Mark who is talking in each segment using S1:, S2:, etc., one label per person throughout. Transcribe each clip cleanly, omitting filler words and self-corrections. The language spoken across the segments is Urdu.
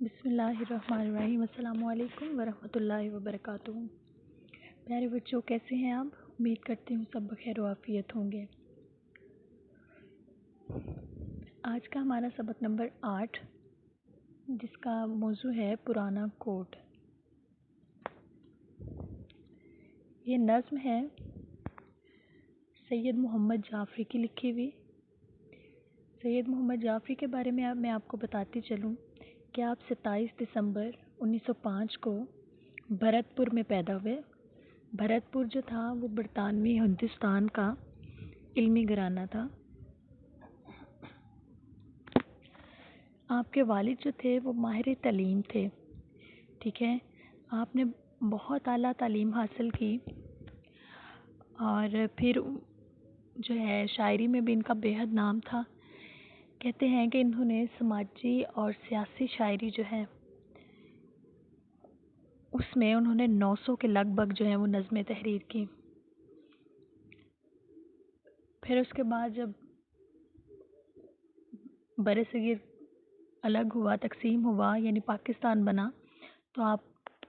S1: بسم اللہ الرحمن الرحیم۔ السلام علیکم ورحمۃ اللہ وبرکاتہ۔ پیارے بچوں، کیسے ہیں آپ؟ امید کرتی ہوں سب بخیر و عافیت ہوں گے۔ آج کا ہمارا سبق نمبر 8، جس کا موضوع ہے پرانا کوٹ۔ یہ نظم ہے سید محمد جعفری کی لکھی ہوئی۔ سید محمد جعفری کے بارے میں آپ کو بتاتی چلوں کہ آپ 27 دسمبر 1905 کو بھرت پور میں پیدا ہوئے۔ بھرت پور جو تھا وہ برطانوی ہندوستان کا علمی گھرانہ تھا۔ آپ کے والد جو تھے وہ ماہر تعلیم تھے، ٹھیک ہے۔ آپ نے بہت اعلیٰ تعلیم حاصل کی اور پھر جو ہے شاعری میں بھی ان کا بے حد نام تھا۔ کہتے ہیں کہ انہوں نے سماجی اور سیاسی شاعری جو ہے اس میں انہوں نے 900 کے لگ بھگ جو ہے وہ نظمیں تحریر کی۔ پھر اس کے بعد جب برصغیر الگ ہوا، تقسیم ہوا، یعنی پاکستان بنا، تو آپ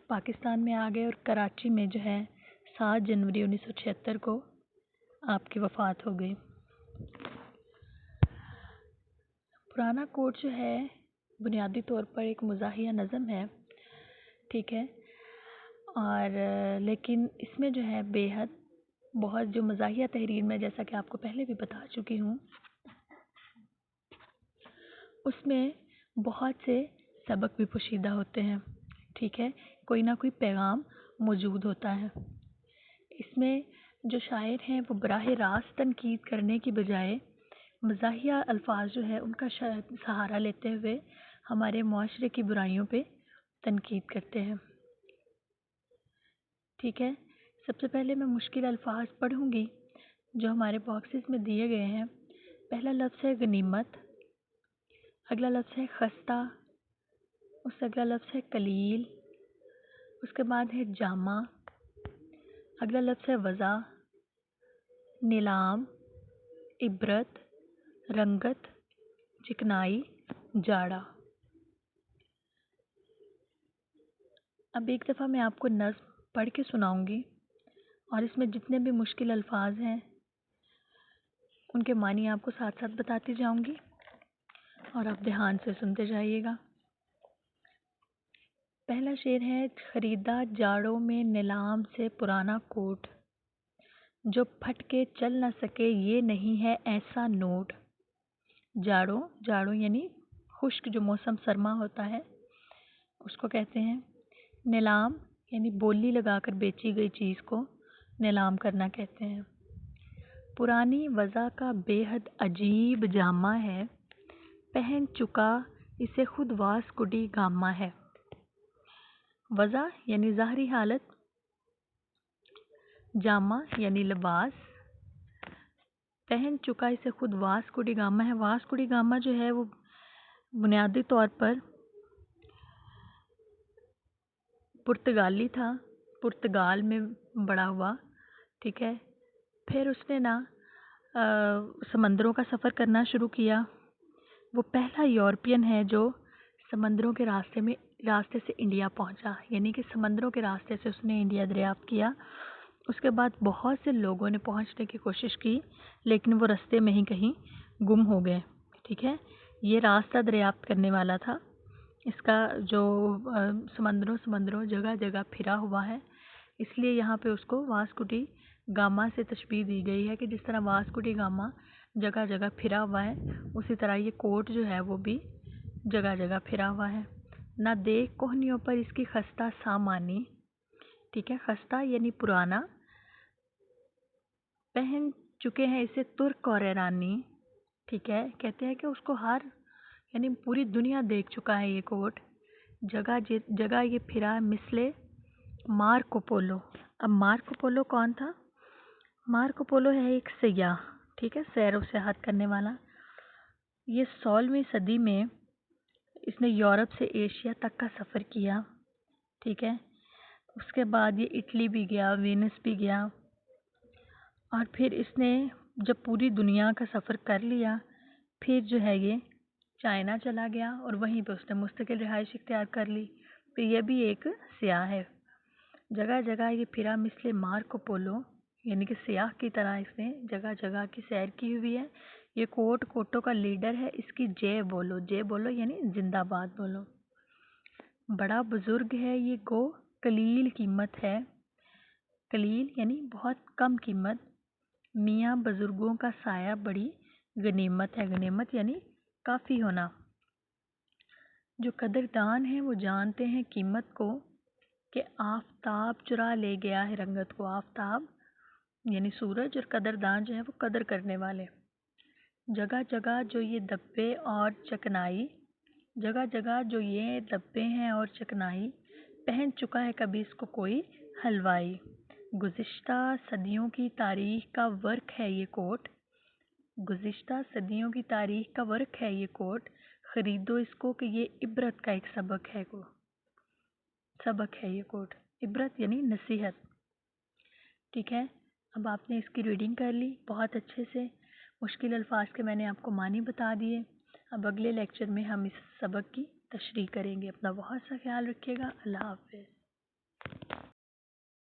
S1: پاکستان میں آ گئے اور کراچی میں جو ہے 7 جنوری 1976 کو آپ کی وفات ہو گئی۔ پرانا کوٹ جو ہے بنیادی طور پر ایک مزاحیہ نظم ہے، ٹھیک ہے، اور لیکن اس میں جو ہے بے حد بہت جو مزاحیہ تحریر میں، جیسا کہ آپ کو پہلے بھی بتا چکی ہوں، اس میں بہت سے سبق بھی پوشیدہ ہوتے ہیں، ٹھیک ہے، کوئی نہ کوئی پیغام موجود ہوتا ہے۔ اس میں جو شاعر ہیں وہ براہ راست تنقید کرنے کی بجائے مزاحیہ الفاظ جو ہے ان کا سہارا لیتے ہوئے ہمارے معاشرے کی برائیوں پہ تنقید کرتے ہیں، ٹھیک ہے۔ سب سے پہلے میں مشکل الفاظ پڑھوں گی جو ہمارے باکسز میں دیے گئے ہیں۔ پہلا لفظ ہے غنیمت، اگلا لفظ ہے خستہ، اس سے اگلا لفظ ہے قلیل، اس کے بعد ہے جامع، اگلا لفظ ہے وضع، نیلام، عبرت، رنگت، چکنائی، جاڑا۔ اب ایک دفعہ میں آپ کو نظم پڑھ کے سناؤں گی اور اس میں جتنے بھی مشکل الفاظ ہیں ان کے معنی آپ کو ساتھ ساتھ بتاتی جاؤں گی اور آپ دھیان سے سنتے جائیے گا۔ پہلا شعر ہے: خریدا جاڑوں میں نیلام سے پرانا کوٹ، جو پھٹ کے چل نہ سکے یہ نہیں ہے ایسا نوٹ۔ جاڑوں یعنی خشک جو موسم سرما ہوتا ہے اس کو کہتے ہیں۔ نیلام یعنی بولی لگا کر بیچی گئی چیز کو نیلام کرنا کہتے ہیں۔ پرانی وضع کا بے حد عجیب جامہ ہے، پہن چکا اسے خود واسکوڈی گاما ہے۔ وضع یعنی ظاہری حالت، جامہ یعنی لباس، پہن چکا اسے خود واسکوڈی گاما ہے۔ واسکوڈی گاما جو ہے وہ بنیادی طور پر پرتگالی تھا، پرتگال میں بڑا ہوا، ٹھیک ہے۔ پھر اس نے سمندروں کا سفر کرنا شروع کیا۔ وہ پہلا یورپین ہے جو سمندروں کے راستے سے انڈیا پہنچا، یعنی کہ سمندروں کے راستے سے اس نے انڈیا دریافت کیا۔ اس کے بعد بہت سے لوگوں نے پہنچنے کی کوشش کی لیکن وہ راستے میں ہی کہیں گم ہو گئے، ٹھیک ہے۔ یہ راستہ دریافت کرنے والا تھا، اس کا جو سمندروں جگہ جگہ پھرا ہوا ہے، اس لیے یہاں پہ اس کو واسکوڈی گاما سے تشبیہ دی گئی ہے کہ جس طرح واسکوڈی گاما جگہ جگہ پھرا ہوا ہے، اسی طرح یہ کوٹ جو ہے وہ بھی جگہ جگہ پھرا ہوا ہے۔ نہ دیکھ کوہنیوں پر اس کی خستہ سامانی، ٹھیک ہے، خستہ یعنی پرانا، پہن چکے ہیں اسے ترک اور ایرانی، ٹھیک ہے۔ کہتے ہیں کہ اس کو یعنی پوری دنیا دیکھ چکا ہے یہ کوٹ، جگہ جگہ یہ پھرا مثل مارکو پولو۔ اب مارکو پولو کون تھا؟ مارکو پولو ہے ایک سیاح، ٹھیک ہے، سیر و سیاحت کرنے والا۔ یہ 16ویں صدی میں اس نے یورپ سے ایشیا تک کا سفر کیا، ٹھیک ہے۔ اس کے بعد یہ اٹلی بھی گیا، وینس بھی گیا، اور پھر اس نے جب پوری دنیا کا سفر کر لیا پھر جو ہے یہ چائنا چلا گیا اور وہیں پہ اس نے مستقل رہائش اختیار کر لی۔ پھر یہ بھی ایک سیاح ہے، جگہ جگہ یہ پھرا مثل مارکو پولو، یعنی کہ سیاح کی طرح اس نے جگہ جگہ کی سیر کی ہوئی ہے۔ یہ کوٹوں کا لیڈر ہے، اس کی جے بولو یعنی زندہ باد بولو۔ بڑا بزرگ ہے یہ گو، قلیل قیمت ہے، قلیل یعنی بہت کم قیمت، میاں بزرگوں کا سایہ بڑی غنیمت ہے، غنیمت یعنی کافی ہونا۔ جو قدردان ہیں وہ جانتے ہیں قیمت کو، کہ آفتاب چرا لے گیا ہے رنگت کو، آفتاب یعنی سورج، اور قدردان جو ہے وہ قدر کرنے والے۔ جگہ جگہ جو یہ دبے اور چکنائی، جگہ جگہ جو یہ دبے ہیں اور چکنائی، پہن چکا ہے کبھی اس کو کوئی حلوائی۔ گزشتہ صدیوں کی تاریخ کا ورق ہے یہ کوٹ، گزشتہ صدیوں کی تاریخ کا ورق ہے یہ کوٹ، خریدو اس کو کہ یہ عبرت کا ایک سبق ہے، سبق ہے یہ کوٹ، عبرت یعنی نصیحت۔ ٹھیک ہے، اب آپ نے اس کی ریڈنگ کر لی بہت اچھے سے، مشکل الفاظ کے میں نے آپ کو معنی بتا دیے۔ اب اگلے لیکچر میں ہم اس سبق کی تشریح کریں گے۔ اپنا بہت سا خیال رکھیے گا۔ اللہ حافظ۔